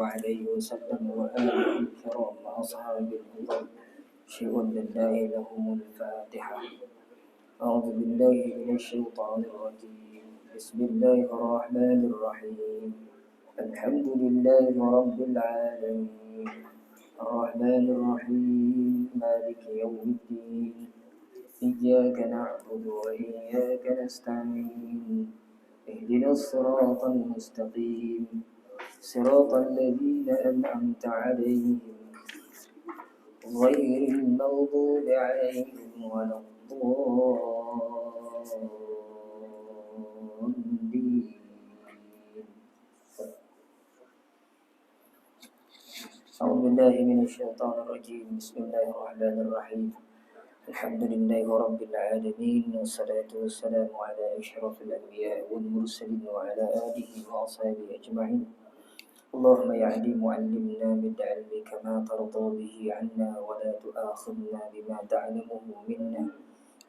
عليه وسلم وآله الكرام وأصحابه الكرام شيء لله لهم الفاتحة. أعوذ بالله من الشيطان الرجيم. بسم الله الرحمن الرحيم. الحمد لله رب العالمين الرحمن الرحيم مالك يوم الدين إياك نعبد وإياك نستعين اهدنا الصراط المستقيم صراط الذين أنعمت عليهم غير المغضوب عليهم ولا الضالين. أعوذ بالله من الشيطان الرجيم. بسم الله الرحمن الرحيم. الحمد لله رب العالمين والصلاة والسلام على أشرف الأنبياء والمرسلين وعلى آله وأصحابه أجمعين. اللهم يا عليم علمنا من علمك ما ترضى به عنا ولا تؤاخذنا بما تعلمه منا.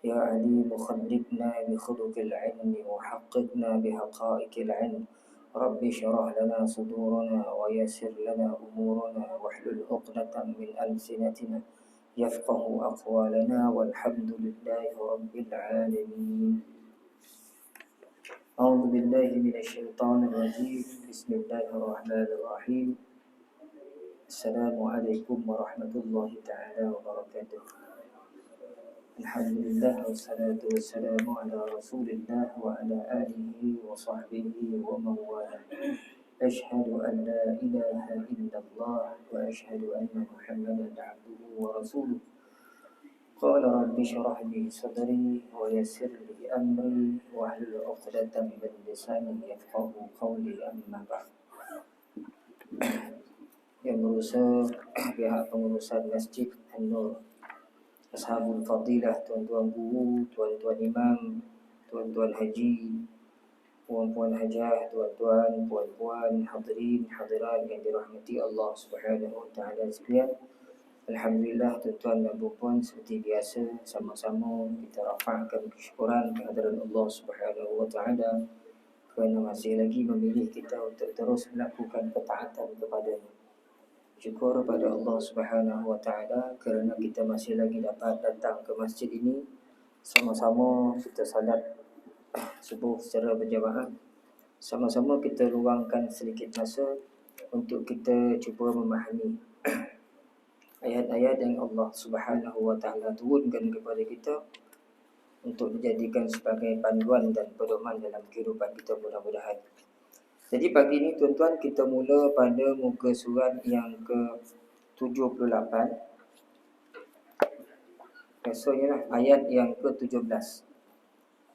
يا عليم خلقنا بخلق العلم وحققنا بحقائق العلم. رب اشرح لنا صدورنا ويسر لنا أمورنا واحلل عقدة من ألسنتنا يفقه أقوالنا والحمد لله رب العالمين. أعوذ بالله من الشيطان الرجيم. بسم الله الرحمن الرحيم. السلام عليكم ورحمة الله تعالى وبركاته. الحمد لله والصلاة والسلام على رسول الله وعلى آله وصحبه ومن والاه. أشهد أن لا إله إلا الله وأشهد أن محمدا عبده ورسوله. قال رب اشرح لي صدري ويسر لي أمري واحلل عقدة من لساني يفقه قولي. أما بعد. Yang berusaha pihak pengurusan Masjid An-Nur, Ashabul Fadilah, tuan-tuan guru, tuan-tuan imam, tuan-tuan haji, puan-puan hajah, tuan-tuan, puan-puan, hadirin, hadirat yang dirahmati Allah Subhanahu wa taala sekalian. Alhamdulillah, tuan-tuan dan puan-puan, seperti biasa sama-sama kita rafa'kan kesyukuran kehadiran Allah Subhanahu wa taala kerana masih lagi memilih kita untuk terus melakukan ketaatan kepada-Nya. Syukur pada Allah Subhanahu wa taala kerana kita masih lagi dapat datang ke masjid ini, sama-sama kita salat subuh secara berjamaah, sama-sama kita luangkan sedikit masa untuk kita cuba memahami ayat-ayat yang Allah Subhanahu wa taala turunkan kepada kita untuk dijadikan sebagai panduan dan pedoman dalam kehidupan kita mudah-mudahan. Jadi pagi ini tuan-tuan, kita mula pada muka surat yang ke-78. Maksudnya lah, ayat yang ke-17.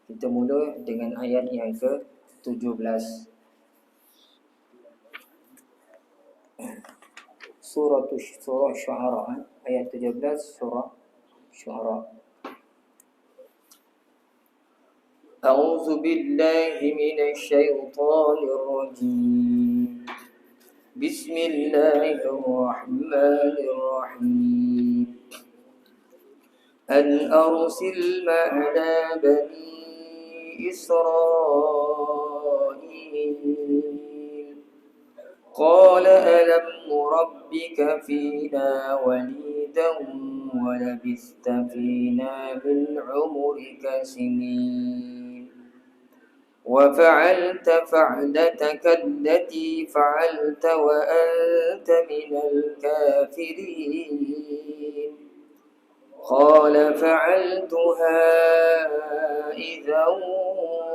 Kita mula dengan ayat yang ke-17. Surah Syu'ara, ayat 17 surah Syu'ara. أعوذ بالله من الشيطان الرجيم. بسم الله الرحمن الرحيم. أن أرسل معنا بني إسرائيل قال ألم نربك فينا وليدا ولبثت فينا من عمرك سنين وفعلت فعلتك التي فعلت وأنت من الكافرين قال فعلتها إذا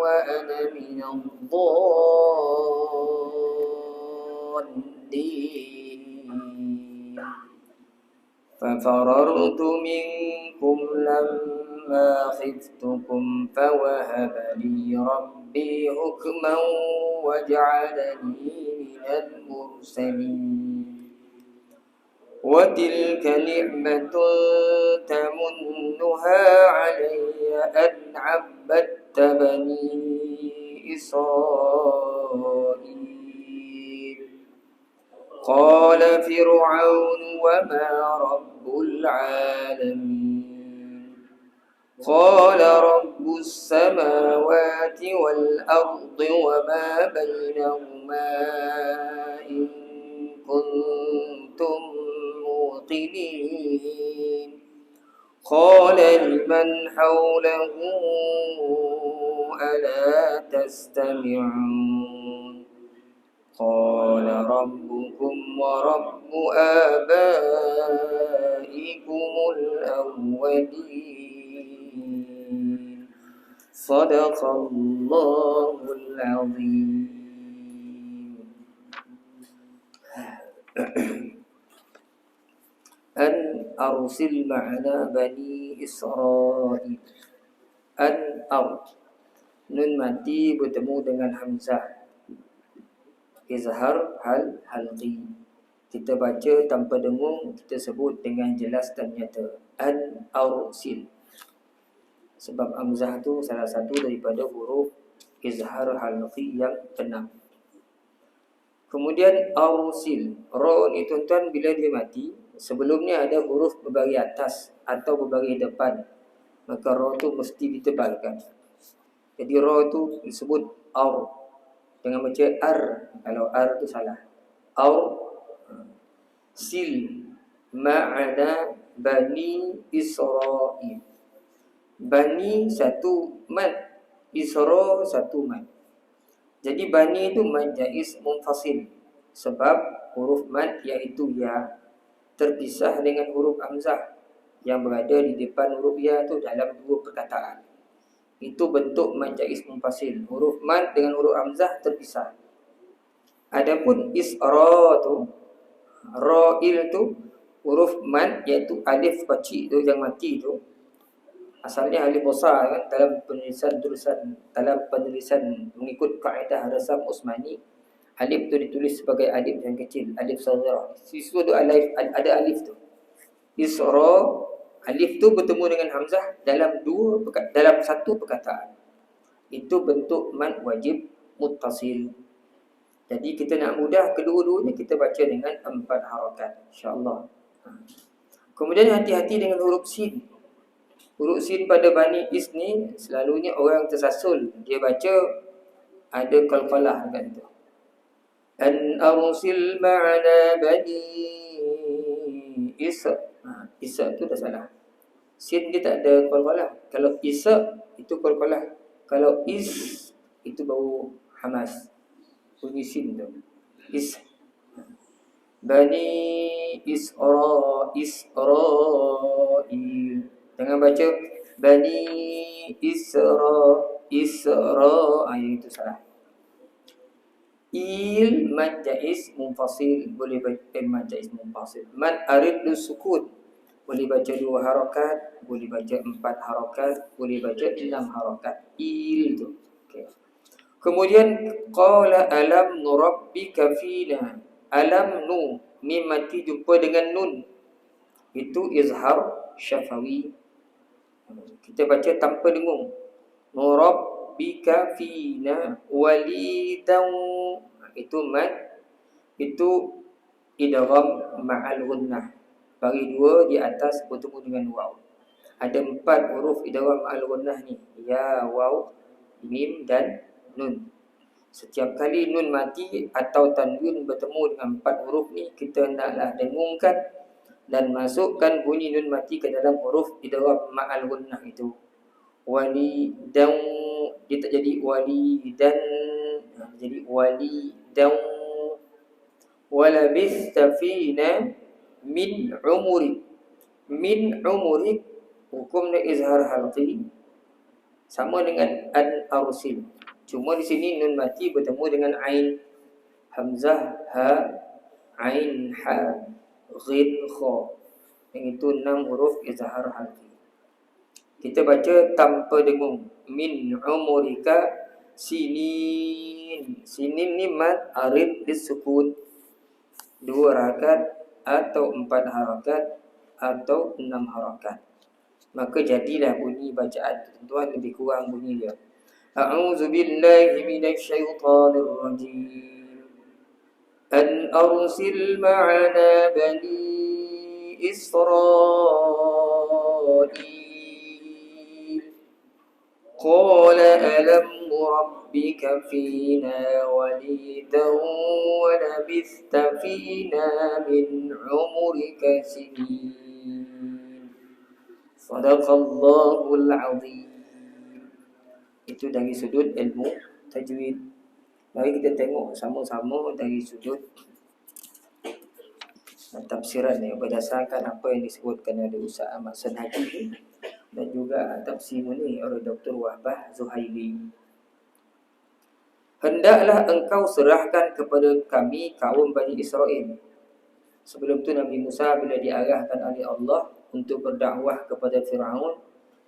وأنا من الضالين ففررت منكم لما خفتكم فوهب لي ربي حكما وجعلني من المرسلين وتلك نعمة تمنها علي أن عبدت بني إسرائيل قال فرعون وما رب العالمين قال رب السماوات والأرض وما بينهما إن قال لمن حوله ألا تستمعون قال ربكم ورب آبائكم الأولين صدق الله العظيم. An arsil ma'ana bani Israil. An nun mati bertemu dengan hamzah, izhar hal halqi. Kita baca tanpa dengung, kita sebut dengan jelas dan nyata. An arsil. Sebab hamzah tu salah satu daripada huruf izhar halqi yang keenam. Kemudian arsil, ra ni tuan-tuan bila dia mati, sebelumnya ada huruf berbaris atas atau berbaris depan, maka ra tu mesti ditebalkan. Jadi ra tu disebut ar. Jangan baca ar, kalau ar tu salah. Ar sil ma'ana bani Israil. Bani satu mad, Isra satu mad. Jadi bani itu mad jaiz munfasil, sebab huruf mad iaitu ya terpisah dengan huruf hamzah yang berada di depan huruf ya itu dalam dua perkataan. Itu bentuk mad jaiz munfasil. Huruf mad dengan huruf hamzah terpisah. Adapun isra tu, ra'il tu huruf mad iaitu alif kecil tu yang mati tu. Asalnya alif besar kan, dalam penulisan mengikut kaedah rasam Utsmani, alif tu ditulis sebagai alif yang kecil, alif saghirah. Situ ada alif tu. Isra, alif tu bertemu dengan hamzah dalam satu perkataan. Itu bentuk mad wajib muttasil. Jadi kita nak mudah kedua-duanya, kita baca dengan 4 harakat insya-Allah. Kemudian hati-hati dengan huruf sin. Huruf sin pada bani is ni selalunya orang tersasul, dia baca ada qalqalah dekat situ. An arsil ma'ana bani Isa. Isa tu dah salah. Sin dia tak ada qalqalah. Kalau Isa itu qalqalah. Kalau is itu baru hamas. Bunyi sin tu. Is. Bani Israil. Jangan baca Bani Isra. Itu salah. Il mad jaiz munfasil, boleh baca mad jaiz munfasil. Mad arid sukun, boleh baca 2 harakat, boleh baca 4 harakat, boleh baca 6 harakat. Il tu. Okay. Kemudian qala alam nurabbika fina. Alam nu, mim mati jumpa dengan nun. Itu izhar syafawi. Kita baca tanpa dengung. Nurabbika fina walidan. Itu mad. Itu idgham ma'al gunnah. Bagi 2 di atas bertemu dengan waw. Ada 4 huruf idgham ma'al gunnah ni. Ya, waw, mim dan nun. Setiap kali nun mati atau tanwin bertemu dengan 4 huruf ni, kita hendaklah dengungkan dan masukkan bunyi nun mati ke dalam huruf idgham ma'al gunnah itu. Walidan, dia tak jadi walidan, jadi walidan. Walabista fina min umurik. Min umurik hukumnya izhar halqi sama dengan an arsil. Cuma di sini nun mati bertemu dengan ain, hamzah, ha, ain, ha, ghin, kha. Yang itu 6 huruf izhar halqi. Kita baca tanpa dengung. Min umurika sinin. Sinin ni mad arid disukun. 2 harakat atau 4 harakat atau 6 harakat. Maka jadilah bunyi bacaan tuan lebih kurang bunyi dia. A'udzu billahi minasy syaithanir rajim. An arsil ma'ana bani Israil. Qala alam nurabbika fina walidan wa labista fina min umurika sinin. Sadaqallahul azim. Itu dari sudut ilmu tajwid. Mari kita tengok sama-sama dari sudut tafsiran ni berdasarkan apa yang disebutkan oleh Ustaz Ahmad Sanhaji dan juga tafsir ni oleh Dr. Wahbah Zuhaili. Hendaklah engkau serahkan kepada kami kaum Bani Israel. Sebelum tu Nabi Musa bila diarahkan oleh Allah untuk berdakwah kepada Firaun,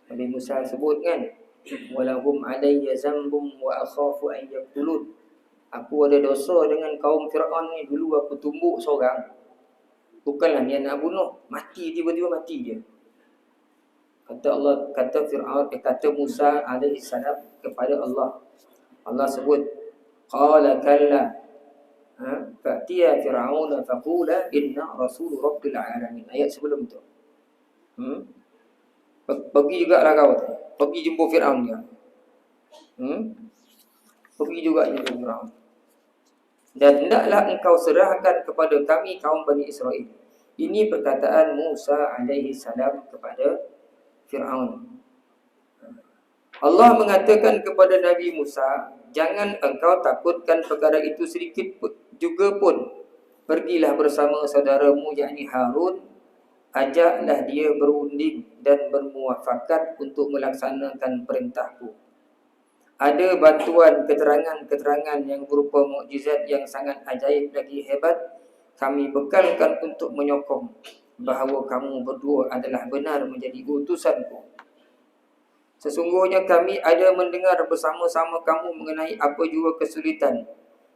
Nabi Musa sebut kan, walahum alayya zambum wa akhafu an yaqtulun. Aku ada dosa dengan kaum Firaun ni, dulu aku tumbuk seorang. Bukanlah dia nak bunuh, mati tiba-tiba mati dia. Kata Allah, kata Firaun, kata Musa alaihi salam kepada Allah. Allah sebut, qala kalla fa'tiya fir'auna faqula inna rasul rabbil alamin. Ayat sebelum tu. Pergi juga lah kau. Pergi jumpa Firaun dia. Pergi juga jumpa Firaun. Dan hendaklah engkau serahkan kepada kami kaum Bani Israel. Ini perkataan Musa alaihi salam kepada Firaun. Allah mengatakan kepada Nabi Musa, jangan engkau takutkan perkara itu sedikit juga pun. Pergilah bersama saudaramu yakni Harun, ajaklah dia berunding dan bermuafakat untuk melaksanakan perintahku. Ada bantuan keterangan-keterangan yang berupa mukjizat yang sangat ajaib lagi hebat, kami bekalkan untuk menyokong bahawa kamu berdua adalah benar menjadi utusanku. Sesungguhnya kami ada mendengar bersama-sama kamu mengenai apa jua kesulitan.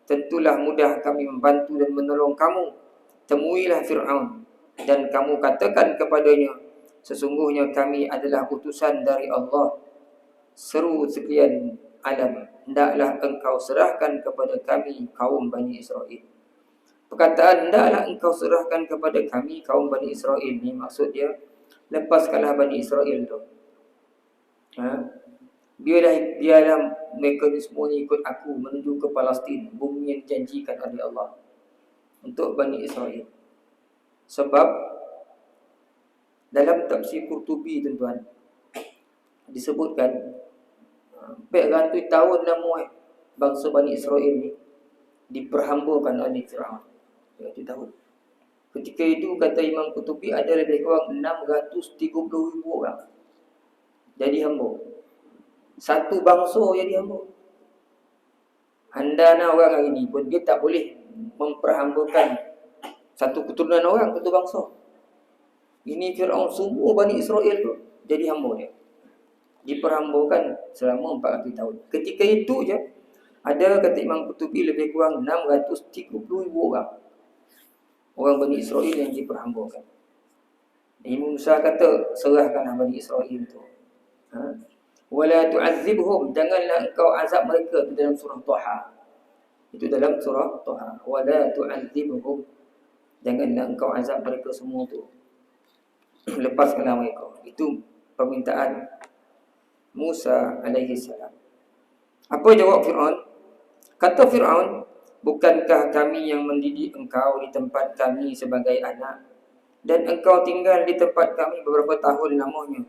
Tentulah mudah kami membantu dan menolong kamu. Temuilah Fir'aun dan kamu katakan kepadanya, sesungguhnya kami adalah utusan dari Allah. Seru sekian alam, hendaklah engkau serahkan kepada kami kaum Bani Israel. Perkataan hendaklah engkau serahkan kepada kami kaum Bani Israel ni maksud dia, lepaskanlah Bani Israel tu. Biarlah mereka ni semua ni ikut aku menuju ke Palestin, bumi yang dijanjikan oleh Allah untuk Bani Israel. Sebab dalam tafsir Qurtubi tuan-tuan disebutkan beratus tahun lama bangsa Bani Israel ni diperhambakan oleh Firaun. Beratus tahun. Ketika itu kata Imam Qurtubi ada lebih kurang 630,000 orang jadi hamba. Satu bangsa jadi hamba. Handana orang hari ni pun dia tak boleh memperhambakan satu keturunan orang, satu bangsa. Ini Firaun semua Bani Israel tu jadi hamba dia. Diperhambakan selama 400 tahun. Ketika itu je ada kata Imam Qurtubi lebih kurang 630,000 orang. Orang Bani Israel yang diperhambakan. Imam Musa kata serahkanlah Bani Israel tu. Wala tu'azzibhum, janganlah engkau azab mereka. Itu dalam surah Taha. Itu dalam surah Taha. Wala tu'azzibhum, janganlah engkau azab mereka semua tu. Lepaskanlah mereka. Itu permintaan Musa alaihi salam. Apa jawab Fir'aun? Kata Fir'aun, bukankah kami yang mendidik engkau di tempat kami sebagai anak, dan engkau tinggal di tempat kami beberapa tahun lamanya?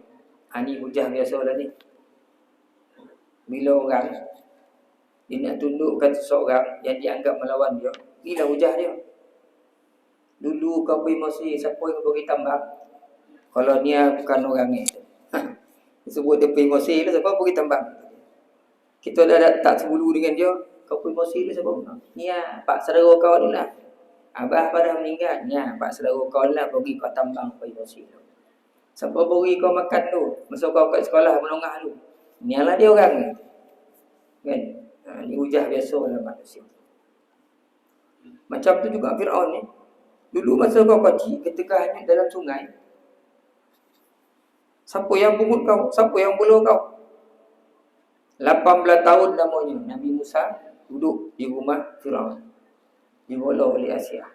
Ini hujah biasalah ni. Bila orang dia nak tundukkan seseorang yang dianggap melawan dia, inilah hujah dia. Dulu kau pergi Mesir, siapa yang bagi tambang? Kalau dia bukan orang ni, sebut dia pergi Mesir lah, siapa pergi tambang? Kita dah tak sebulu dengan dia. Kau pergi Mesir lah, siapa? Ni lah, pak saudara kau ni lah. Abah pada meninggal, ni lah, pak saudara kau ni lah pergi kau tambang pergi Mesir. Siapa beri kau makan tu? Masa kau kat sekolah menengah tu. Ni lah dia orang ni. Kan? Ni hujah biasa dalam manusia. Macam tu juga Fir'aun ni. Dulu masa kau kecil, ketika hanyut dalam sungai, siapa yang pungut kau? Siapa yang bela kau? 18 tahun lamanya Nabi Musa duduk di rumah Fir'aun. Dibela oleh Asyah,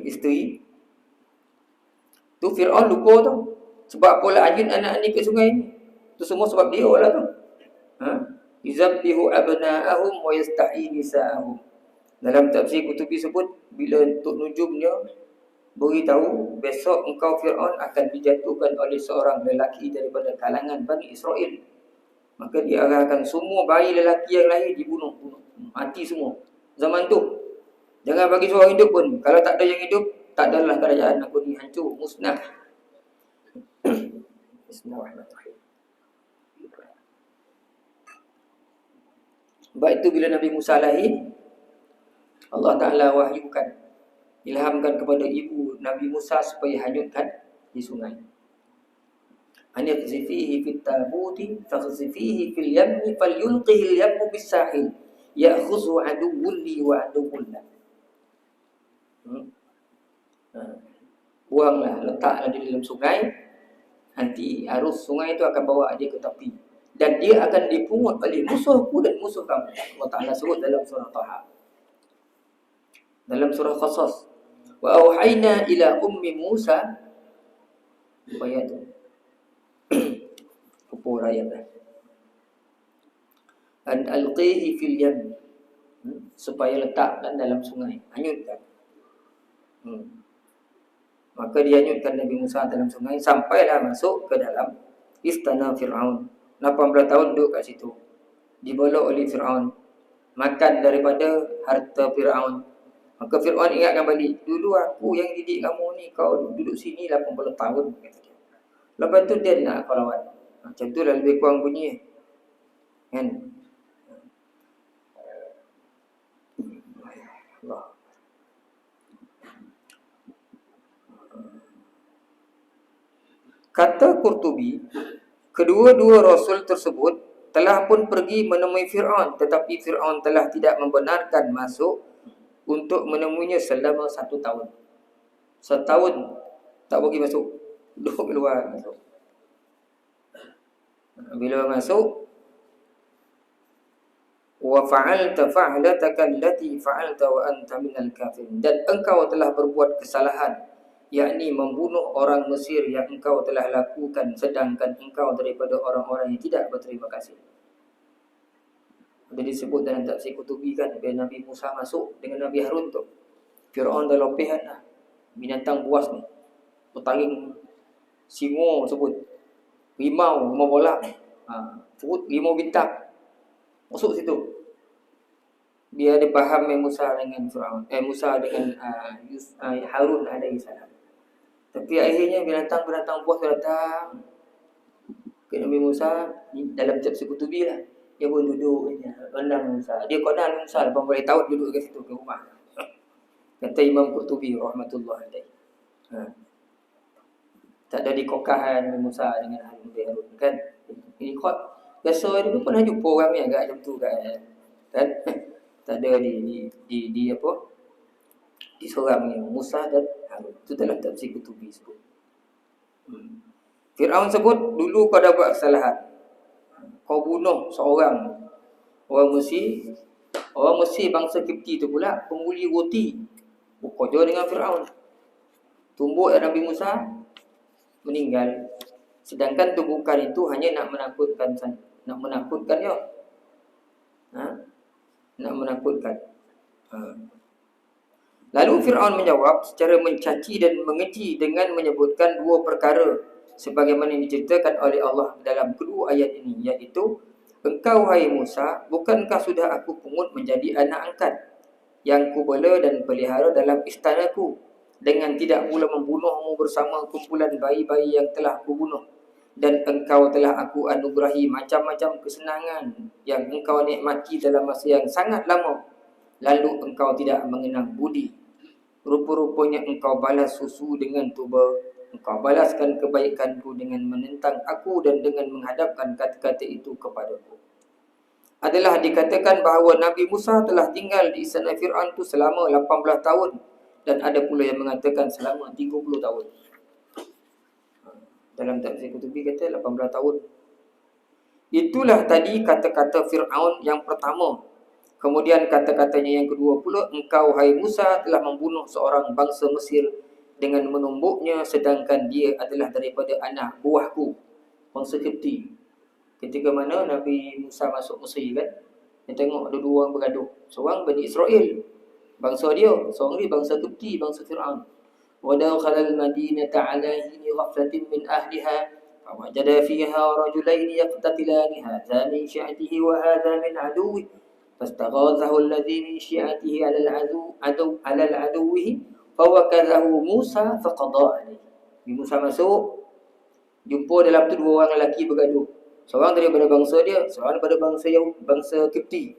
isteri. Tu Fir'aun lupa tu. Sebab apa lah hanyut anak ni ke sungai ni? Tu semua sebab dia lah tu. Yuzabbihu abna'ahum wa yastahi nisa'ahum. Dalam tafsir Qurtubi sebut, bila Tok Nujum dia beritahu besok engkau Fir'aun akan dijatuhkan oleh seorang lelaki daripada kalangan Bani Israel. Maka dia akan semua bayi lelaki yang lahir dibunuh, mati semua. Zaman tu jangan bagi seorang hidup pun. Kalau tak ada yang hidup, tak adalah kerajaan aku ni, hancur, musnah. Bismillahirrahmanirrahim. Baik itu bila Nabi Musa lahir, Allah Ta'ala wahyukan, ilhamkan kepada ibu Nabi Musa supaya hanyutkan di sungai. Aniqzifihi fit tabuti faghzifihi fil yammi falyulqihi al-yammu bis-sahil ya'khudhu aduwwun li wa aduwwun la. Buanglah, letaklah di dalam sungai. Nanti arus sungai itu akan bawa dia ke tepi, dan dia akan dipungut oleh musuhku dan musuh kamu. Allah Ta'ala sebut dalam surah Taha. Dalam surah Qasas, wa auhayna ila ummi Musa, ayat tu kupur ayat dah, an alqihi fil yam, supaya letakkan dalam sungai, hanyutkan. Maka dihanyutkan Nabi Musa dalam sungai, sampailah masuk ke dalam istana Fir'aun. 18 tahun duduk kat situ, dibolok oleh Fir'aun, makan daripada harta Fir'aun. Maka Fir'aun ingatkan balik, dulu aku yang didik kamu ni, kau duduk sini 80 tahun, kata dia. Lepas tu dia nak kau lawan. Macam tu lah lebih kurang bunyi, kan? Allah. Kata Qurtubi, kedua-dua Rasul tersebut telah pun pergi menemui Fir'aun, tetapi Fir'aun telah tidak membenarkan masuk untuk menemuinya selama 1 tahun. 1 tahun tak bagi masuk, duduk luar masuk. Bila masuk, wa fa'alta fa'lataka allati fa'alta wa anta minal kafirin, dan engkau telah berbuat kesalahan, yakni membunuh orang Mesir yang engkau telah lakukan, sedangkan engkau daripada orang-orang yang tidak berterima kasih. Jadi disebut dalam tafsir Qurtubi kan, bila Nabi Musa masuk dengan Nabi Harun tu, Fir'aun dah lopehan lah, binatang buas ni, bertaring singo sebut, rimau bola, perut rimau bintang, masuk situ. Dia ada faham Musa dengan Fir'aun, Musa dengan Harun alaihi salam. Tapi akhirnya binatang-binatang buas datang ke Nabi Musa. Dalam tafsir Qurtubi lah, dia pun duduk rendang Musa. Dia kenal Musa 80 tahun duduk kat situ, ke rumah. Kata Imam Qurtubi rahmatullah alaihi. Tak ada dikokahan Nabi Musa dengan Harun kan. Ini kot biasa dia pun pernah jumpa orang ni agak macam tu kan. Tak ada di apa? Disorang ni Musa dan Harun. Itu dalam tafsir Qurtubi sebut. Fir'aun sebut, dulu kau dah buat kesalahan, kau bunuh seorang orang Mesir. Orang Mesir bangsa Kipti tu pula pembuli roti, berkojo dengan Fir'aun. Tumbuk Nabi Musa, meninggal. Sedangkan tumbukan itu hanya nak menakutkan dia. Nak menakutkan. Lalu Fir'aun menjawab secara mencaci dan mengeji dengan menyebutkan 2 perkara sebagaimana diceritakan oleh Allah dalam kedua ayat ini, iaitu, engkau hai Musa, bukankah sudah aku pungut menjadi anak angkat yang kubela dan pelihara dalam istanaku, dengan tidak pula membunuhmu bersama kumpulan bayi-bayi yang telah kubunuh, dan engkau telah aku anugerahi macam-macam kesenangan yang engkau nikmati dalam masa yang sangat lama, lalu engkau tidak mengenang budi. Rupa-rupanya engkau balas susu dengan tuba, engkau balaskan kebaikanku dengan menentang aku dan dengan menghadapkan kata-kata itu kepadaku. Adalah dikatakan bahawa Nabi Musa telah tinggal di istana Fir'aun itu selama 18 tahun, dan ada pula yang mengatakan selama 30 tahun. Dalam tafsir Qurtubi kata 18 tahun. Itulah tadi kata-kata Fir'aun yang pertama. Kemudian kata-katanya yang kedua pula, engkau hai Musa telah membunuh seorang bangsa Mesir dengan menumbuknya, sedangkan dia adalah daripada anak buahku, bangsa Kipti. Ketika mana Nabi Musa masuk Mesir kan, dia tengok ada 2 orang bergaduh. Seorang Bani Israel, bangsa dia, seorang ni bangsa Kipti, bangsa Fir'aun. ودخل المدينة على حين غفلة من أهلها فوجد فيها رجلين يقتتلان هذا من شيعته وهذا من عدوه فاستغاثه الذي من شيعته على العدوه فوكذه موسى فقضى عليه. Musa masuk, jumpa dalam tu dua orang lelaki bergaduh. Seorang daripada bangsa dia, seorang daripada bangsa Kipti.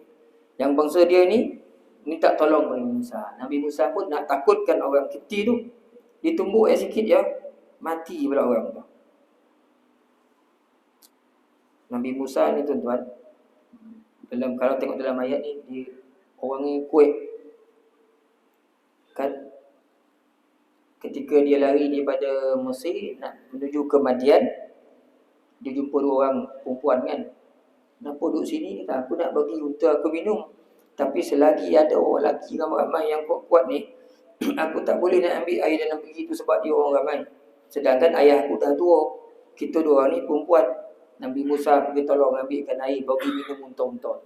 Yang bangsa dia ni minta tolong Nabi Musa. Nabi Musa pun nak takutkan orang Kipti tu. Ditumbuk sikit ya, mati pula orang tu. Nabi Musa ni tuan-tuan, kalau tengok dalam ayat ni, orang ni kuat. Kan? Ketika dia lari daripada Mesir nak menuju ke Madian, dia jumpa dua orang perempuan kan. Kenapa duduk sini? Kata, aku nak bagi unta aku minum. Tapi selagi ada orang lelaki ramai-ramai yang kuat-kuat ni, aku tak boleh nak ambil air dalam pergi tu sebab dia orang ramai. Sedangkan ayah aku dah tua. Kita dua orang ni perempuan. Nabi Musa pergi tolong ambilkan air, bagi minum unta-unta.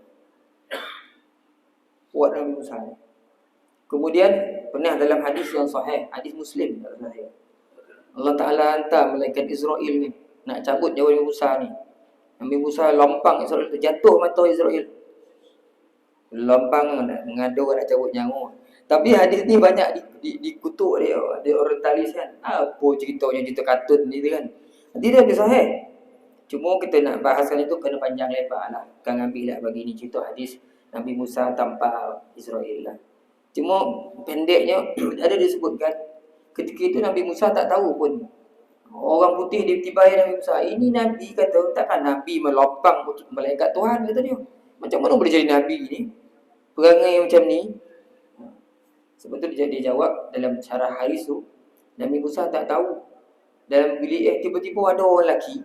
Kuat Nabi Musa ni. Kemudian pernah dalam hadis yang sahih, hadis Muslim, Allah Ta'ala hantar malaikat Israel ni nak cabut nyawa Nabi Musa ni. Nabi Musa lompang Israel tu, jatuh mata Israel. Lompang nak mengadu nak cabut nyawa. Tapi hadis ni banyak dikutuk dia orientalis kan. Apa ceritanya, cerita kartun ni kan. Nanti dia ada sahih. Cuma kita nak bahaskan itu kena panjang lebar lah. Kan ambil lah bagi ni cerita hadis Nabi Musa tanpa Israel lah. Cuma pendeknya ada disebutkan ketika itu Nabi Musa tak tahu pun. Orang putih tiba-tiba Nabi Musa, ini Nabi kata, takkan Nabi melopang malaikat Tuhan kata dia. Macam mana boleh jadi Nabi ni? Perangai macam ni. Sebab tu dia jawab dalam cara Haris tu, Nabi Musa tak tahu. Dalam bilik tiba-tiba ada orang lelaki.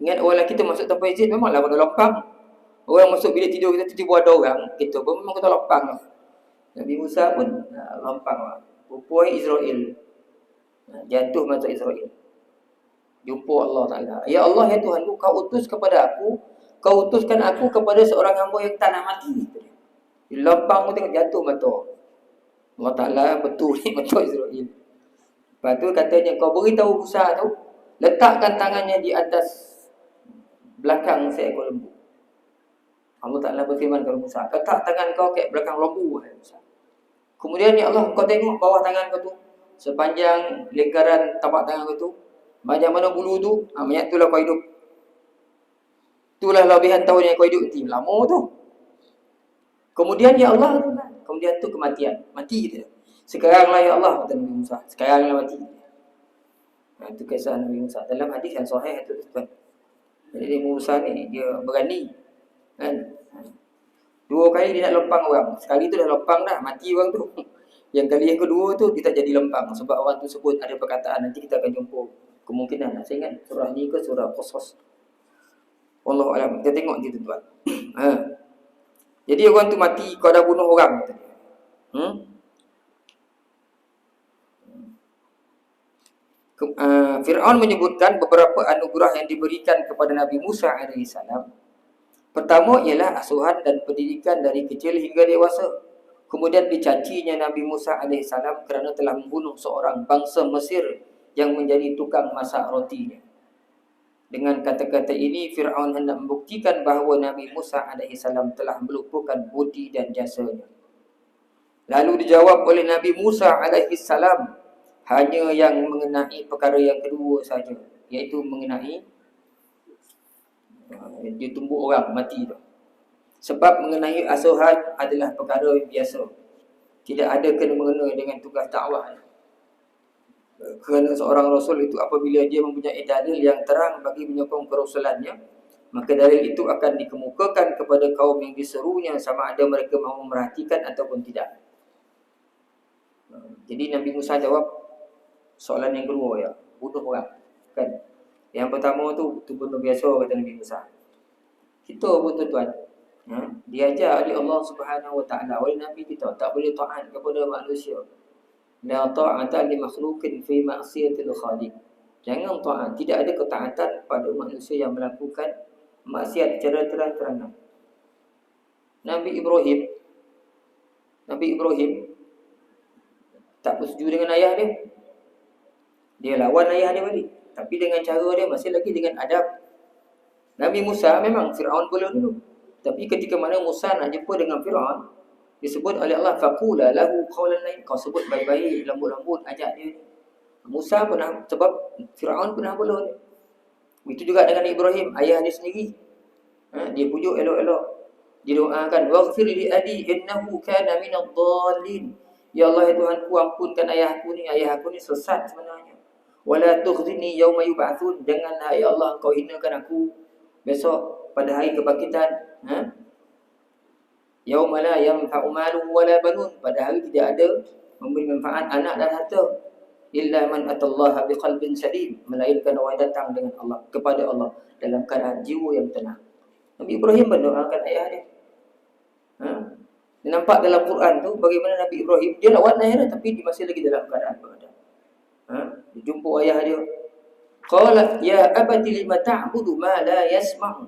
Ingat orang lelaki tu masuk tanpa izin, memanglah pada lopang. Orang masuk bilik tidur kita tiba-tiba ada orang, kita pun memang kata lopang lah. Nabi Musa pun lompang lah. Rupanya Israel. Jatuh mata Israel. Jumpa Allah Ta'ala. Ya Allah, ya Tuhan, kau utus kepada aku. Kau utuskan aku kepada seorang hamba yang tak nak mati. Lompang pun tengok jatuh mata. Allah Ta'ala betul ni mata Israel. Lepas tu katanya, kau beritahu Musa tu, letakkan tangannya di atas belakang seekor lembu. Allah Ta'ala berfirman kepada Musa, letak tangan kau kat belakang lembu. Kemudian ya Allah, kau tengok bawah tangan kau tu, sepanjang lingkaran tapak tangan kau tu, macam mana bulu tu, banyak itulah kau hidup. Itulah lebihan tahun yang kau hidup nanti, lama tu. Kemudian ya Allah, kemudian tu kematian, mati dia. Sekaranglah ya Allah, kata Nabi Musa, sekaranglah mati. Itu kisah Nabi Musa dalam hadis yang sahih itu tuan. Jadi Nabi Musa ni dia berani kan. Dua kali dia nak lempang orang. Sekali tu dah lempang dah, mati orang tu. Yang kali yang kedua tu dia tak jadi lempang sebab orang tu sebut ada perkataan, nanti kita akan jumpa kemungkinan. Saya ingat surah ni ke surah Qasas. Wallahu a'lam. Kita tengok dia tuan. Jadi orang tu mati, kau dah bunuh orang kata dia. Fir'aun menyebutkan beberapa anugerah yang diberikan kepada Nabi Musa AS. Pertama ialah asuhan dan pendidikan dari kecil hingga dewasa. Kemudian dicacinya Nabi Musa AS kerana telah membunuh seorang bangsa Mesir yang menjadi tukang masak rotinya. Dengan kata-kata ini, Fir'aun hendak membuktikan bahawa Nabi Musa AS telah meluputkan budi dan jasanya. Lalu dijawab oleh Nabi Musa AS, hanya yang mengenai perkara yang kedua saja, iaitu mengenai dia tumbuk orang mati tu. Sebab mengenai asuhan adalah perkara biasa, tidak ada kena-mengena dengan tugas dakwah. Kerana seorang rasul itu apabila dia mempunyai dalil yang terang bagi menyokong kerasulannya, maka dalil itu akan dikemukakan kepada kaum yang diserunya, sama ada mereka mahu memerhatikan ataupun tidak. Jadi Nabi Musa jawab soalan yang kedua ya, bunuh orang kan. Yang pertama tu bunuh biasa kata Nabi Musa. Kita pun tuan-tuan, diajar oleh Allah Subhanahu Wa Taala, oleh Nabi kita, tak boleh taat kepada manusia. La ta'ata li makhluqin fi ma'siyatil khaliq. Jangan taat, tidak ada ketaatan pada manusia yang melakukan maksiat secara terang-terangan. Nabi Ibrahim tak bersetuju dengan ayah dia. Dia lawan ayah dia balik. Tapi dengan cara dia masih lagi dengan adab. Nabi Musa memang Fir'aun boleh dulu. Tapi ketika mana Musa nak jumpa dengan Fir'aun, disebut oleh Allah, faqula lahu qawlan lain. Kau sebut baik-baik, lembut-lembut, ajak dia. Musa pernah, sebab Fir'aun pernah boleh. Itu juga dengan Ibrahim, ayah dia sendiri. Dia pujuk elok-elok. Dia doakan, waghfir li abi innahu kana minadh dhalin. Ya Allah, ya Tuhanku, ampunkan ayahku ni sesat sebenarnya. Wala tukhzini yauma yub'atsun. Janganlah ya Allah kau hinakan aku besok pada hari kebangkitan. Yauma la yanfa'u malun wala banun. Pada hari tidak ada memberi manfaat anak dan harta. Illa man atallaha biqalbin salim. Melainkan orang datang dengan Allah, kepada Allah dalam keadaan jiwa yang tenang. Nabi Ibrahim mendoakan ayah dia. Nampak dalam Quran tu bagaimana Nabi Ibrahim dia lawan ayah dia, tapi dia masih lagi dalam keadaan beradab. Dia jumpa ayah dia. Qala ya abati lima ta'budu ma la yasma'u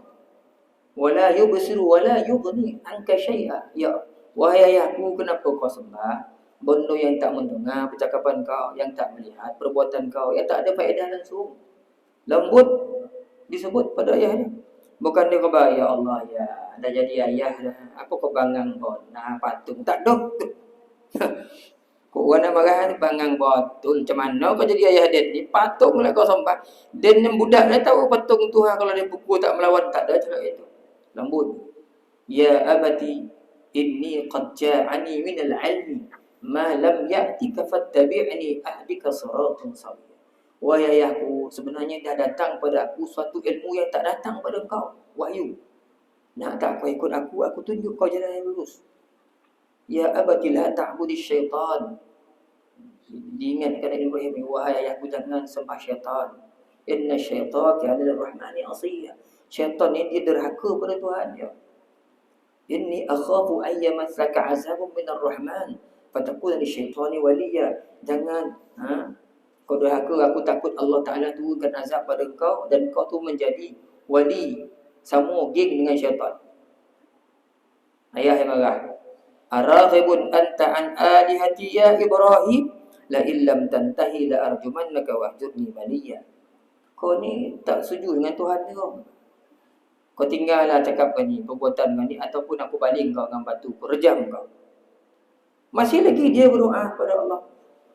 wa la yubsiru wa la yughni anka syai'a. Ya wahai ayahku, kenapa kau sembah benda yang tak mendengar percakapan kau, yang tak melihat perbuatan kau, yang tak ada faedah langsung? Lembut disebut pada ayah dia. Bukan dia kata, ya Allah, ya dah jadi ayah dah, apa kau bangang bona patung tak dok. Kau nak marah ni bangang betul. Macam mana kau jadi ayah dia ni? Patunglah kau sembah. Dan yang budak dia tahu patung tu kalau dia pukul tak melawan, tak ada cakap itu. Lembut. Ya abati inni qad ja'ani min al-'ilmi ma lam ya'tika fattabi'ni ahdika siratan sawiyya. Wahai ayahku, sebenarnya dah datang pada aku suatu ilmu yang tak datang pada kau. Wahyu. Nak tak kau ikut aku tunjuk kau jalan yang lurus. Ya abati la ta'budi syaitan. Diingatkan Ibrahim, wahai ayahku, jangan sembah syaitan. Inna syaitan kana lirrahmani asiyya. Syaitan ni dia derhaka pada Tuhan dia. Inni akhafu ayyamassaka azabun minar rahman fatakuna lisyaitani waliya. Jangan kau derhaka, aku takut Allah Ta'ala turunkan azab pada kau dan kau tu menjadi wali, sama geng dengan syaitan. Ayah yang marah. Araghibun anta an alihati ya Ibrahim la illam tantahi la arjumannaka wahjurni maliya. Kau ni tak setuju dengan Tuhan ni kau. Kau tinggallah cakap kau ni, perbuatan kau ni, ataupun aku baling kau dengan batu, aku rejam kau. Masih lagi dia berdoa kepada Allah.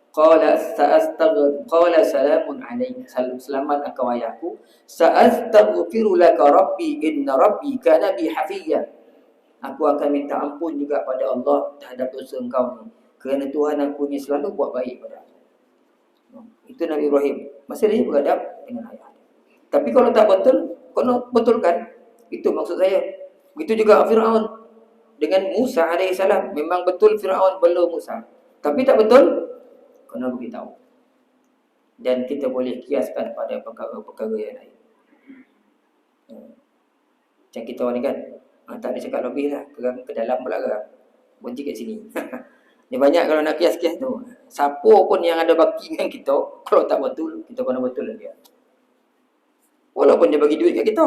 Qala salamun alayka, selamat engkau ayahku. Sa'astaghfiru laka rabbi inna rabbi kana bi hafiyya. Aku akan minta ampun juga pada Allah terhadap dosa engkau ni, kerana Tuhan aku ni selalu buat baik pada aku. Itu Nabi Ibrahim masih lagi beradab dengan ayah. Tapi kalau tak betul, kena betulkan. Itu maksud saya. Begitu juga Fir'aun dengan Musa AS. Memang betul Fir'aun bela Musa, tapi tak betul, kena beritahu. Dan kita boleh kiaskan pada perkara-perkara yang lain. Macam kita orang ni kan, tak ada cakap lebih lah, ke dalam pula ke, berhenti kat sini. Dia banyak kalau nak kias-kias tu. Siapa pun yang ada baki dengan kita, kalau tak betul, kita kena betul dia. Walaupun dia bagi duit kat kita,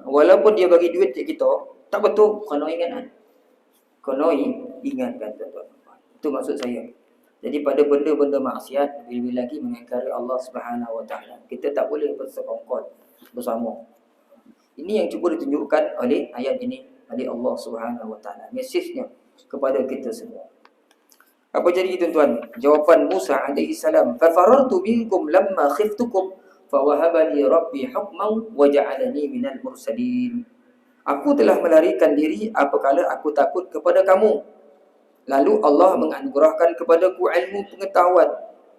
walaupun dia bagi duit kat kita, tak betul, kena ingatkan. Kena ingatkan tuan-tuan. Itu maksud saya. Jadi pada benda-benda maksiat, lebih-lebih lagi mengingkari Allah Subhanahu Wa Taala, kita tak boleh bersekongkol bersama. Ini yang cuba ditunjukkan oleh ayat ini oleh Allah Subhanahu Wa Taala. Mesejnya kepada kita semua. Apa jadi tuan-tuan? Jawapan Musa alaihi salam, fa farartu minkum lamma khiftukum fa wahaba li rabbi hukman wa ja'alani minal mursalin. Aku telah melarikan diri apabila aku takut kepada kamu, lalu Allah menganugerahkan kepadaku ilmu pengetahuan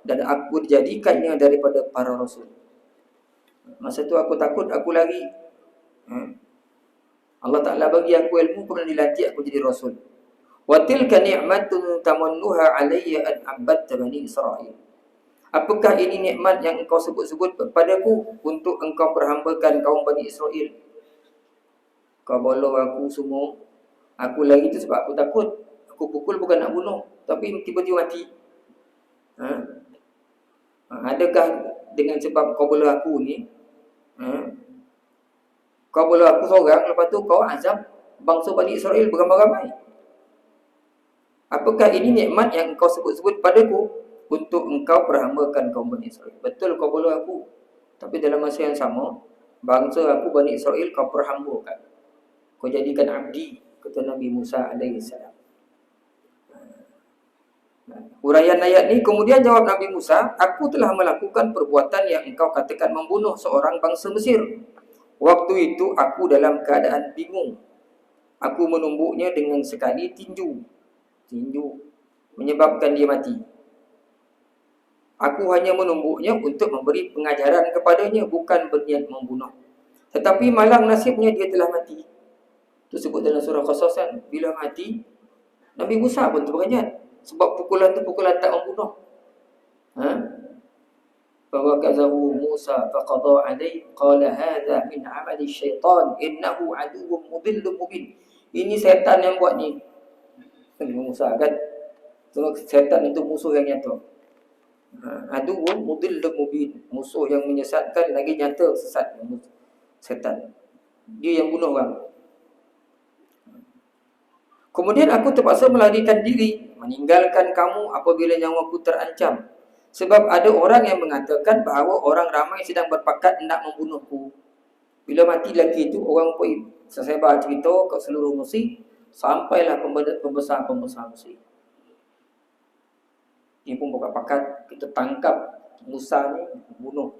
dan aku dijadikannya daripada para rasul. Masa tu aku takut, aku lari. Allah Ta'ala bagi aku ilmu, kemudian dilantik aku jadi rasul. Wa tilka ni'matun tamannuha alayya an abadta bani Israel. Apakah ini nikmat yang engkau sebut-sebut kepadaku untuk engkau perhambakan kaum Bani Israel? Kau bawa aku semua, aku lari tu sebab aku takut. Aku pukul bukan nak bunuh, tapi tiba-tiba mati. Adakah dengan sebab kau bela aku ni, kau bela aku seorang, lepas tu kau azab bangsa Bani Israel beramai-ramai? Apakah ini nikmat yang kau sebut-sebut padaku untuk engkau perhambakan kaum Bani Israel. Betul kau follow aku, tapi dalam masa yang sama, bangsa aku Bani Israel kau perhambakan. Kau jadikan abdi, kata Nabi Musa alaihissalam. Huraian ayat ni, kemudian jawab Nabi Musa, aku telah melakukan perbuatan yang engkau katakan membunuh seorang bangsa Mesir. Waktu itu aku dalam keadaan bingung. Aku menumbuknya dengan sekali tinju. Tinju menyebabkan dia mati. Aku hanya menumbuknya untuk memberi pengajaran kepadanya, bukan berniat membunuh. Tetapi malang nasibnya dia telah mati. Itu sebut dalam surah Qasas kan, bila mati Nabi Musa pun terperanjat. Sebab pukulan tu pukulan tak membunuh. Fawakazahu Musa faqada alaihi qala hadha min amali syaitan innahu aduwwun mudhillun mubin. Ini setan yang buat ni. Nabi Musa kan. So, setan itu musuh yang nyata. Aduwwun mudhillun mubin. Musuh yang menyesatkan lagi nyata sesat. Setan. Dia yang bunuh orang. Kemudian aku terpaksa melarikan diri, meninggalkan kamu apabila nyawaku terancam. Sebab ada orang yang mengatakan bahawa orang ramai sedang berpakat hendak membunuhku. Bila mati lagi itu, orang pun sesebar cerita ke seluruh Mesir, sampailah pembesar-pembesar Mesir. Dia pun berpakat, kita tangkap Musa ni, bunuh.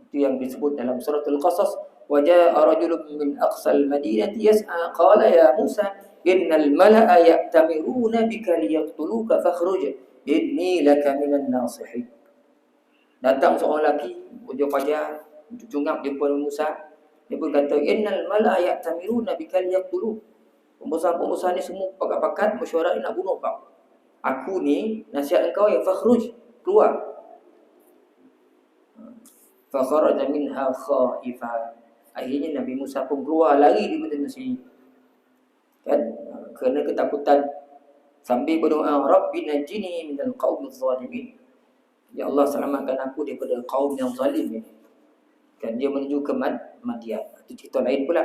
Itu yang disebut dalam surah Al-Qasas. وَجَاءَ رَجُلٌ مِّنْ أَقْصَى الْمَدِينَةِ يَسْعَى قَالَ يَا مُوسَى إِنَّ الْمَلَأَ يَأْتَمِرُونَ بِكَ لِيَقْتُلُوكَ فَاخْرُجْ إِنِّي لَكَ مِنَ النَّاصِحِينَ. Datang seorang lelaki, wajah pajak, cungap jumpa Musa. Dia pun kata, Innal mala'a ya'tamiruna bika liyaqtuluka. Pembesar-pembesar ni semua pakat-pakat mesyuarat nak bunuh kau. Aku ni nasihat engkau ya fakhruj, keluar. Fakharaja minha khaifa. Akhirnya Nabi Musa pun keluar lari di Mesir Mesir. Kan? Kerana ketakutan, sambil berdoa, Rabbi najini minal qaumiz zalimin. Ya Allah, selamatkan aku daripada kaum yang zalim ini. Kan dia menuju ke Madian. Itu cerita lain pula.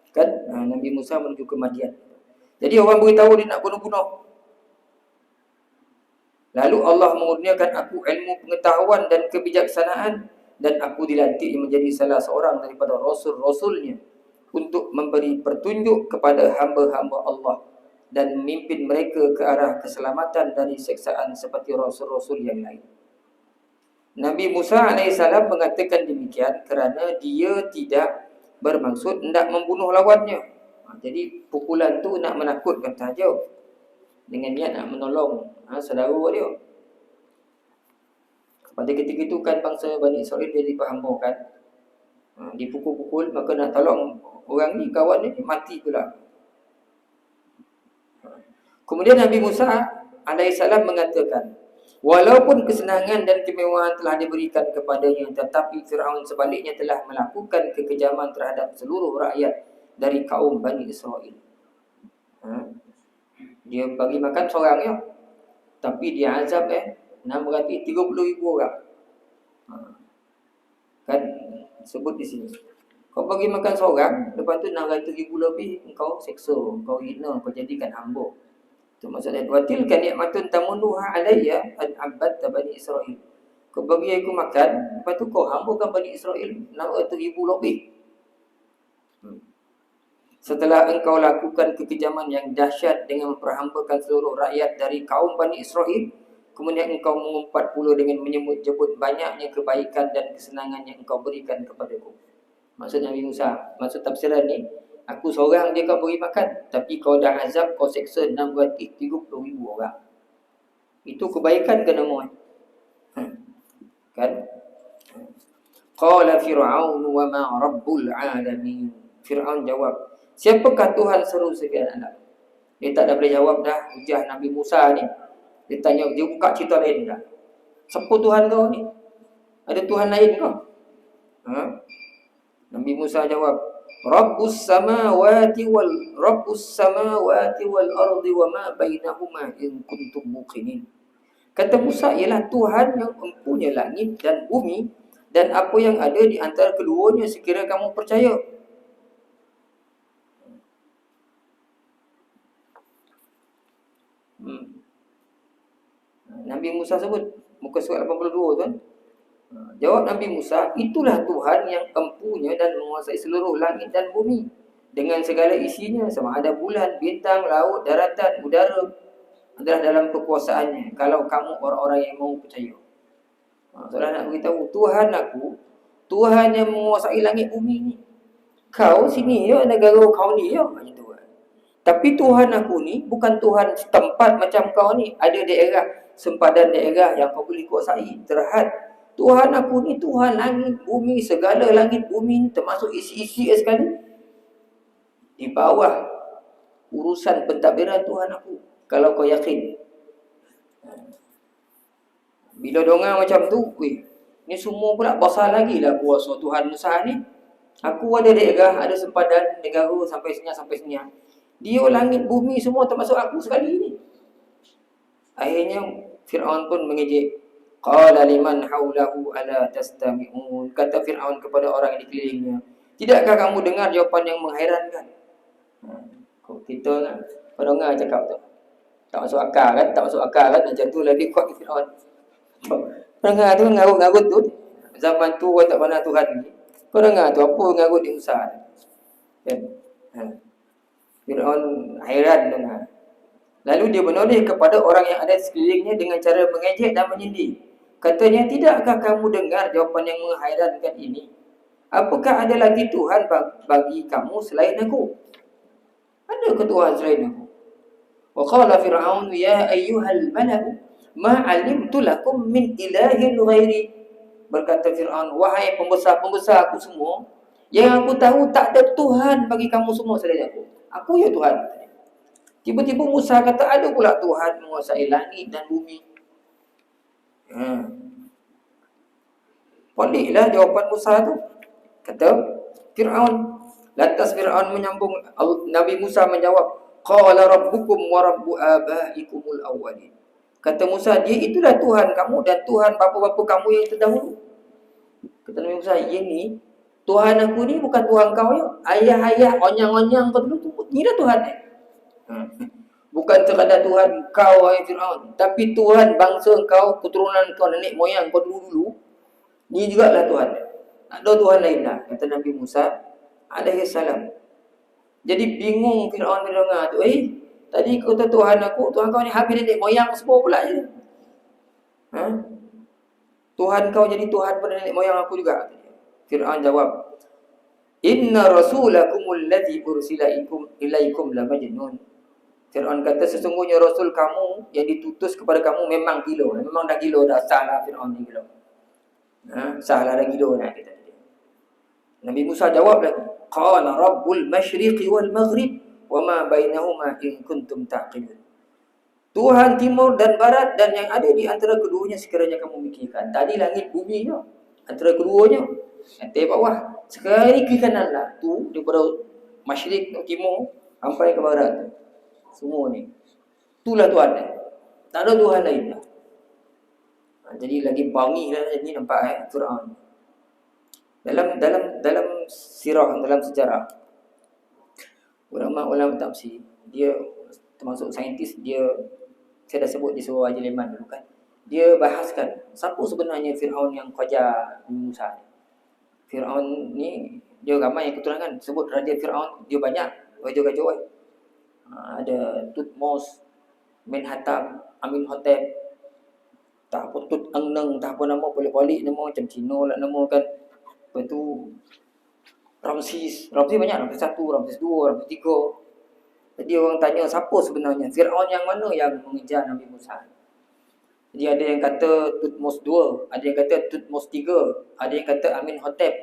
Kan Nabi Musa menuju ke Madian. Jadi orang beritahu dia nak bunuh-bunuh. Lalu Allah mengurniakan aku ilmu pengetahuan dan kebijaksanaan, dan aku dilantik menjadi salah seorang daripada rasul-rasulnya untuk memberi petunjuk kepada hamba-hamba Allah dan memimpin mereka ke arah keselamatan dari siksaan seperti rasul-rasul yang lain. Nabi Musa AS mengatakan demikian kerana dia tidak bermaksud hendak membunuh lawannya. Jadi pukulan tu nak menakutkan sahaja, dengan niat nak menolong saudara dia. Pada ketika itu kan bangsa Bani Israel dia diperhambakan, dipukul-pukul, maka nak tolong orang ni, kawan ni mati pula. Kemudian Nabi Musa AS mengatakan, walaupun kesenangan dan kemewahan telah diberikan kepadanya, tetapi Fir'aun sebaliknya telah melakukan kekejaman terhadap seluruh rakyat dari kaum Bani Israel. Dia bagi makan seorang ya, tapi dia azab 630,000 orang. Kan sebut di sini. Kau bagi makan seorang, lepas tu 600,000 lebih engkau seksa, engkau hina, kau jadikan hamba. Itu maksudnya, watilkan ni'matun tamunnuha alayya an abadta Bani Israel. Kau bagi aku makan, lepas tu kau hambakan Bani Israel 600,000 lebih. Setelah engkau lakukan kekejaman yang dahsyat dengan memperhambakan seluruh rakyat dari kaum Bani Israel, kemudian engkau mengumpat pula dengan menyebut-jebut banyaknya kebaikan dan kesenangan yang engkau berikan kepadaku. Maksud Nabi Musa, maksud tafsiran ni, aku seorang je kau beri makan, tapi kau dah azab, kau seksa 630,000 orang. Itu kebaikan ke nama? Kan? Qala Fir'aun wa ma rabbul alamin. Fir'aun jawab, siapakah Tuhan seluruh sekalian alam? Dia tak dah boleh jawab dah hujah Nabi Musa ni. Dia tanya, dia buka cerita lain dah. Siapa Tuhan kau ni? Ada Tuhan lain kau? Nabi Musa jawab, Rabbus samawati wal ardi wa ma bainahuma in kuntum muqinin. Kata Musa, ialah Tuhan yang mempunyai langit dan bumi dan apa yang ada di antara keduanya sekiranya kamu percaya. Nabi Musa sebut muka surat 82 tu kan. Jawab Nabi Musa, itulah Tuhan yang empunya dan menguasai seluruh langit dan bumi dengan segala isinya, sama ada bulan, bintang, laut, daratan, udara adalah dalam kekuasaannya. Kalau kamu orang-orang yang mau percaya. Saudara nak beritahu, Tuhan aku, Tuhan yang menguasai langit bumi ni. Kau sini ya, negara kau ni ya, macam tu. Tapi Tuhan aku ni bukan Tuhan setempat macam kau ni. Ada daerah, sempadan daerah yang kau boleh kuasai. Terhad. Tuhan aku ni Tuhan langit, bumi, segala langit bumi ni termasuk isi-isi sekali. Di bawah urusan pentadbiran Tuhan aku. Kalau kau yakin. Bila dongang macam tu, ni semua pula besar lagi lah kuasa Tuhan Musa ni. Aku ada daerah, ada sempadan negara sampai sini. Dia langit bumi semua termasuk aku sekali ni. Akhirnya Fir'aun pun mengejek. Qala liman haulahu ala tastami'un. Kata Fir'aun kepada orang di kelilingnya, tidakkah kamu dengar jawapan yang menghairankan? Kita kan pendengar cakap tu tak masuk akal kan, macam tu lagi kuat Fir'aun. Pendengar tu ngarut-ngarut tu. Zaman tu orang tak pandang Tuhan ni. Pendengar tu apa ngarut di Musa kan? Fir'aun hairan dengar. Lalu dia menoleh kepada orang yang ada di sekelilingnya dengan cara mengejek dan menyindir. Katanya, tidakkah kamu dengar jawapan yang menghairankan ini? Apakah ada lagi Tuhan bagi kamu selain aku? Adakah Tuhan selain aku? Wa qala Fir'aun ya ayyuhal mala'u ma 'alimtu lakum min ilahin ghairi. Berkata Fir'aun, wahai pembesar-pembesar aku semua, yang aku tahu tak ada Tuhan bagi kamu semua selain aku. Aku ya Tuhan. Tiba-tiba Musa kata ada pula Tuhan menguasai langit dan bumi. Peliklah jawapan Musa tu. Kata Fir'aun. Lantas Fir'aun menyambung, Nabi Musa menjawab, qala rabbukum wa rabbu abaikumul awwalin. Kata Musa, dia itulah Tuhan kamu dan Tuhan bapa-bapa kamu yang terdahulu. Kata Nabi Musa, ini Tuhan aku ni bukan Tuhan kau ya. Ayah-ayah onyang-onyang kau dulu tu, ni dah Tuhan ni. Bukan sekadar Tuhan kau wahai Fir'aun, tapi Tuhan bangsa kau, keturunan kau, nenek moyang kau dulu-dulu. Ni jugalah Tuhan. Tak ada Tuhan lain dah, kata Nabi Musa alaihi salam. Jadi bingung Fir'aun bila dengar tu, tadi kau kata Tuhan aku, Tuhan kau ni habis nenek moyang semua pula je. Tuhan kau jadi Tuhan pada nenek moyang aku juga. Fir'aun jawab, inna rasulakumul ladzi ursila ilaikum la majnun. Fir'aun kata, sesungguhnya Rasul kamu yang ditutus kepada kamu memang gila. Memang dah gila dah. Salah Fir'aun ni gila. Salah dah gila nak kata dia. Nabi Musa jawab lagi. Qala rabbul masyriqi wal maghrib wa ma bainahuma in kuntum taqilun. Tuhan timur dan barat dan yang ada di antara keduanya sekiranya kamu mikirkan. Tadi langit bumi je. Antara keduanya. Atas bawah. Sekali ke kanan lah. Tu daripada masyrik timur sampai ke barat tu. Semua ni. Itulah Tuhan ni. Tak ada Tuhan lain lah. Jadi lagi bangi lah ni nampak Fir'aun. Dalam sirah, dalam sejarah, ulama-ulama tafsir, dia termasuk saintis, saya dah sebut di surah Al-Liman dulu kan. Dia bahaskan siapa sebenarnya Fir'aun yang kejar Musa ni. Fir'aun ni dia ramai yang keturunan. Sebut Raja Fir'aun, dia banyak raja-raja. Ada Tutmos, Menhatam, Amenhotep, tak apa Tut Angneng, tak apa nama pelik-pelik nama macam Cina lah nama kan. Lepas tu Ramses banyak, Ramses 1, Ramses 2, Ramses 3. Jadi orang tanya siapa sebenarnya Fir'aun yang mana yang mengejar Nabi Musa. Jadi ada yang kata Tutmos 2, ada yang kata Tutmos 3, ada yang kata Amenhotep,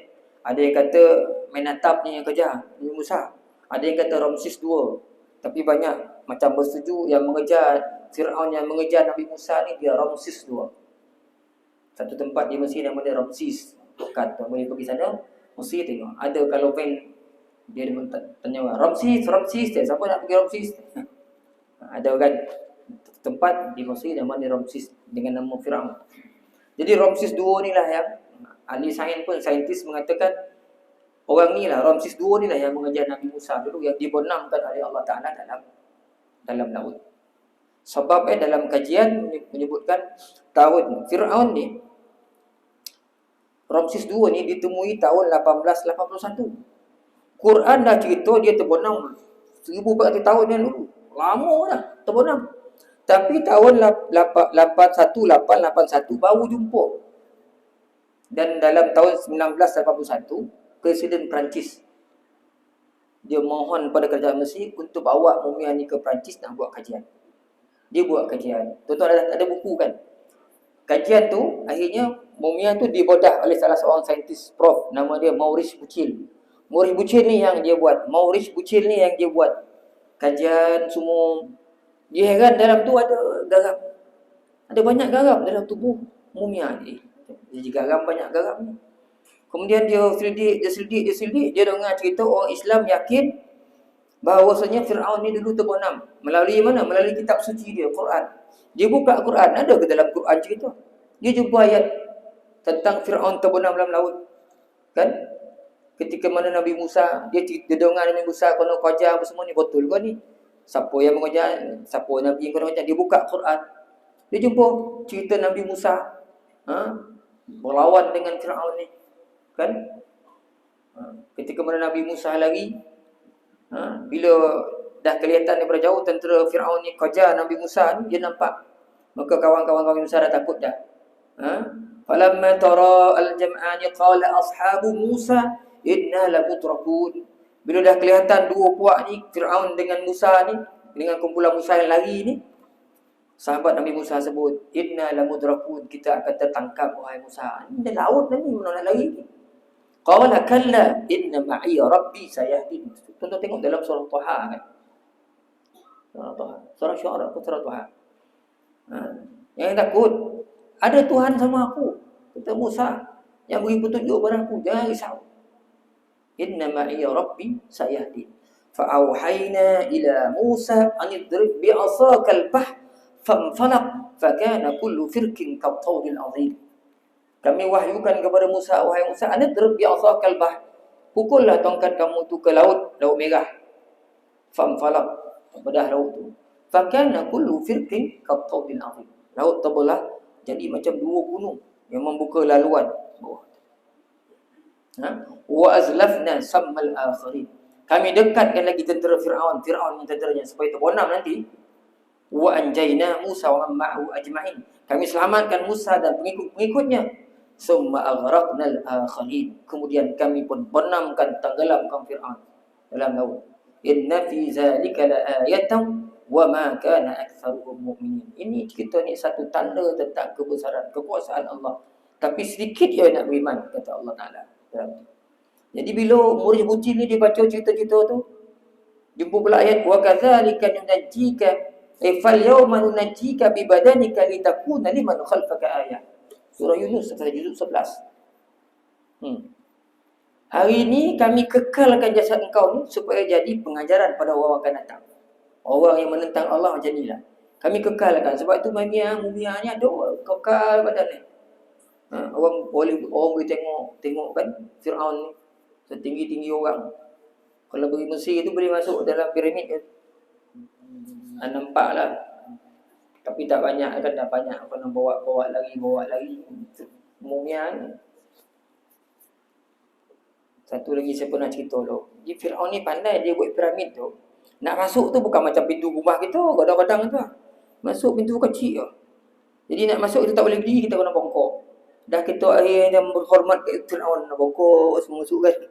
ada yang kata Menhatam ni yang kejar Nabi Musa, ada yang kata Ramses 2. Tapi banyak macam bersetuju yang mengejar Fir'aun yang mengejar Nabi Musa ni dia Ramses 2. Satu tempat di Mesir nama dia Ramses. Kata boleh pergi sana, Mesir tengok. Ada kalau van dia tanya Ramses, siapa nak pergi Ramses? Ada kan tempat di Mesir nama dia Ramses dengan nama Fir'aun. Jadi Ramses 2 ni lah yang ahli sains pun, saintis mengatakan orang ni lah, Ramses 2 ni lah yang mengejar Nabi Musa dulu, yang dibenamkan oleh Allah Ta'ala dalam laut. Sebab dalam kajian menyebutkan tahun Fir'aun ni, Ramses II ni ditemui tahun 1881. Quran dah cerita dia terbenam 1400 tahun yang dulu. Lama dah terbenam. Tapi tahun 1881 baru jumpa. Dan dalam tahun 1981, Presiden Perancis dia mohon pada kerajaan Mesir untuk bawa mumia ni ke Perancis nak buat kajian. Dia buat kajian. Tuan-tuan ada buku kan? Kajian tu akhirnya mumia tu dibedah oleh salah seorang saintis prof, nama dia Maurice Bucaille. Maurice Bucaille ni yang dia buat. Kajian semua. Dia heran dalam tu ada garam. Ada banyak garam dalam tubuh mumia ni. Jadi garam, banyak garam ni. Kemudian dia selidik. Dia dengar cerita orang Islam yakin bahawasanya Fir'aun ni dulu terbenam. Melalui mana? Melalui kitab suci dia, Quran. Dia buka Quran, ada ke dalam Quran cerita? Dia jumpa ayat tentang Fir'aun terbenam dalam laut. Kan? Ketika mana Nabi Musa, dia dengar Nabi Musa kena qajar apa semua ni, betul ke ni? Siapa yang mengajar? Siapa Nabi yang kena qajar? Dia buka Quran. Dia jumpa cerita Nabi Musa berlawan dengan Fir'aun ni. Kan? Ketika mana Nabi Musa lari, bila dah kelihatan daripada jauh tentera Fir'aun ni qajar Nabi Musa ni, dia nampak. Maka kawan-kawan Musa dah takut dah. Falamma tara al-jam'ani qala ashabu Musa inna lamudrakun. Bila dah kelihatan dua puak ni, Fir'aun dengan Musa ni, dengan kumpulan Musa yang lari ni, sahabat Nabi Musa sebut, inna lamudrakun, kita akan tertangkap wahai Musa. Ini dah laut dah ni, mana nak lari ni? Qala kalla inna ma'i rabbi sayahdin. Tuan-tuan tengok dalam surah Taha kan? Surah Syu'ara ke surah Taha? Yang takut, ada Tuhan sama aku. Kata Musa, yang beri petunjuk kepada aku, jangan risau. Inna ma'i rabbi sayahdin. Fa'auhayna ila Musa an idrib bi'asaka al-bahr fanfalaq fakana kullu firqin kattawdil azim. Kami wahyukan kepada Musa, wahai Musa, anidrib bi'asakal bahr. Pukullah tongkat kamu tu ke laut merah. Famfalaq, bedah laut tu. Fakana kullu firqin kattawdil azim. Laut terbelah jadi macam dua gunung yang membuka laluan. Wa azlafna sammal akhirin. Kami dekatkan lagi tentera Fir'aun dan tenteranya supaya terbenam nanti. Wa anjayna Musa wa man ma'ahu ajma'in. Kami selamatkan Musa dan pengikut-pengikutnya. Summa aghraqnal akhirin. Kemudian kami pun benamkan, tenggelamkan Fir'aun dalam laut. Inna fi zalika laayatan wa ma kana aktsaruhum mu'minin. Ini cerita ni satu tanda tentang kebesaran, kekuasaan Allah. Tapi sedikit dia nak beriman, kata Allah Ta'ala. Jadi bila Maurice Bucaille ni dia baca cerita-cerita tu, jumpa pula ayat wa kadzalika nunajjika fal yawma nunajjika bi badanika litakuna liman khalfaka ayah. Surah Yunus juzuk 11. Hari ini kami kekalkan jasad engkau ni supaya jadi pengajaran pada orang akan datang. Orang yang menentang Allah macam inilah. Kami kekalkan. Sebab itu mumia ni ada kekal badan ni. Orang boleh tengok kan Fir'aun ni setinggi-tinggi orang. Kalau pergi Mesir tu boleh masuk dalam piramid. Nampak lah. Tapi tak banyak kan, dah banyak kena bawa lagi mumia ni. Satu lagi saya pernah cerita tu. Fir'aun ni pandai dia buat piramid tu. Nak masuk tu bukan macam pintu rumah kita, kadang-kadang tu. Masuk pintu kecil tu. Jadi nak masuk kita tak boleh berdiri, kita kena bongkok. Dah kita akhirnya berhormat ke Fir'aun, nak bongkok semua masuk kan.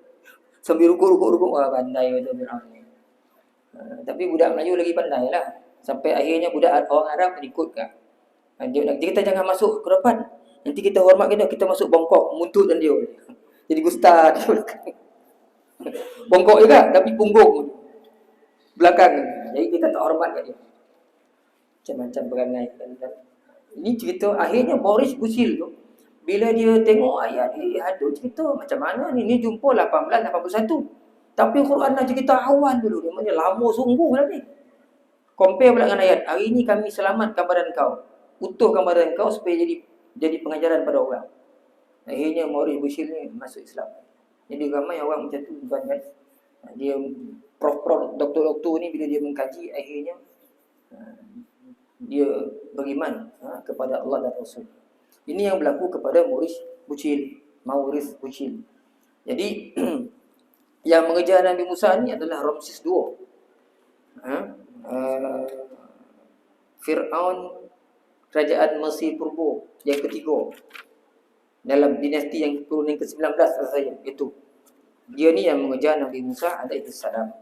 Sambil rukuk. Wah, pandai betul Fir'aun ni. Tapi budak Melayu lagi pandai lah. Sampai akhirnya budak orang Arab ikutkan. Kita jangan masuk ke depan. Nanti kita hormat kita masuk bongkok, muntut dan dia. Jadi ustaz. Bongkok juga tapi punggung belakang. Jadi kita tak hormat kat dia. Macam-macam perangai. Ini cerita akhirnya Maurice Bucaille tu bila dia tengok ayat ni, ada cerita macam mana ni. Ni jumpa 1881. Tapi Quran dah cerita awal dulu. Dia macam lama sungguh lah ni. Compare pula dengan ayat, hari ini kami selamatkan badan kau, utuhkan badan kau supaya jadi pengajaran pada orang. Akhirnya Maurice Bucaille ni masuk Islam. Jadi ramai orang macam tu kan. Dia prof doktor ni bila dia mengkaji akhirnya dia beriman kepada Allah dan Rasul. Ini yang berlaku kepada Maurice Bucil. Jadi yang mengejar Nabi Musa ni adalah Ramses II. Fir'aun kerajaan Mesir Purba yang ketiga dalam dinasti yang turun yang ke-19 rasanya itu. Dia ni yang mengejar Nabi Musa alaihi salam.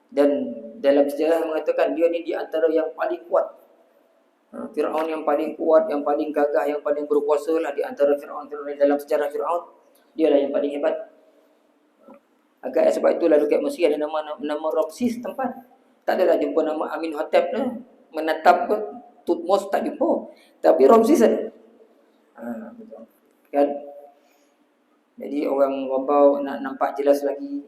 Dan dalam sejarah mengatakan dia ni di antara yang paling kuat. Fir'aun yang paling kuat, yang paling gagah, yang paling berkuasa lah di antara Fir'aun dalam sejarah Fir'aun. Dia lah yang paling hebat. Agak sebab itulah dekat Mesir ada nama Ramses tempat. Tak adalah jumpa nama Amenhotep lah. Menatap ke Tutmos tak jumpa. Tapi Ramses ada. Betul. Kan? Jadi orang Rombau nak nampak jelas lagi.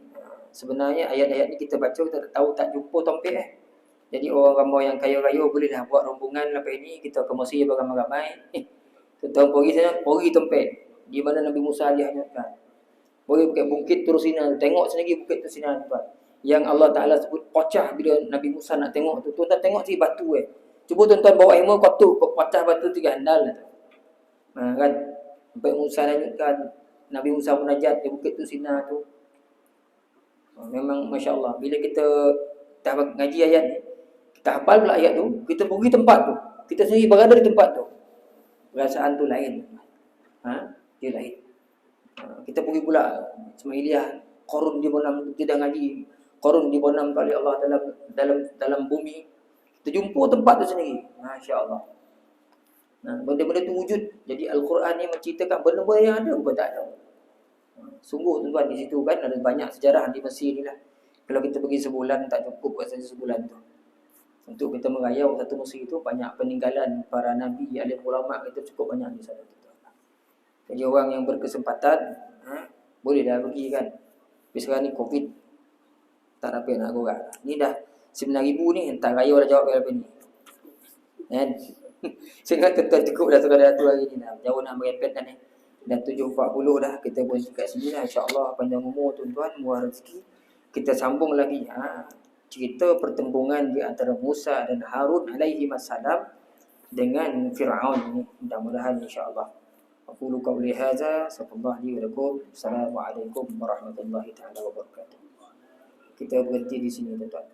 Sebenarnya ayat-ayat ni kita baca kita tak tahu tak jumpa tompek Jadi orang Rombau yang kaya-kaya bolehlah buat rombongan lepas ini kita ke Mesir beramai-ramai. Kita pergi sana, pergi tompek. Di mana Nabi Musa dihanyutkan. Boleh pakai bukit Tursina. Tengok sendiri bukit Tursina tuan. Yang Allah Ta'ala sebut pecah bila Nabi Musa nak tengok tu. Tuan-tuan tengok si batu Cuba tuan-tuan bawa ilmu kotuk pecah batu 3 handal kan. Sampai Musa hanyutkan. Nabi Musa munajat di bukit Tursina tu. Memang Masya Allah. Bila kita dah ngaji ayat ni, kita hafal pula ayat tu, kita pergi tempat tu. Kita sendiri berada di tempat tu. Perasaan tu lain. Dia lain. Kita pergi pula Ismailiyah, Qarun di bonam kita dah ngaji. Qarun di bonam oleh Allah dalam bumi. Kita jumpa tempat tu sendiri. Masya-Allah. Benda-benda tu wujud. Jadi Al-Quran ni menceritakan benda-benda yang ada bukan tak ada. Sungguh tuan-tuan di situ kan ada banyak sejarah di Mesir ni lah. Kalau kita pergi sebulan tak cukup saja sebulan tu. Untuk kita merayau satu Mesir itu banyak peninggalan para nabi, alim ulama kita cukup banyak di sana. Jadi orang yang berkesempatan boleh dah pergi kan. Tapi sekarang ni Covid tak ada apa nak korang. Ni dah 9,000 ni entah raya dah jawab apa ni. Kan? Sehingga tuan cukup dah sekadar tu hari ni dah. Jauh nak merepet dah ni. Dah 7.40 dah. Kita pun kat sini lah. InsyaAllah panjang umur tuan-tuan. Murah rezeki. Kita sambung lagi. Cerita pertembungan di antara Musa dan Harun alaihi wassalam dengan Fir'aun ni. Mudah-mudahan insyaAllah. Aqulu qawli hadza. Sallallahu alaihi wa lakum. Assalamualaikum warahmatullahi ta'ala wabarakatuh. Kita berhenti di sini tuan-tuan.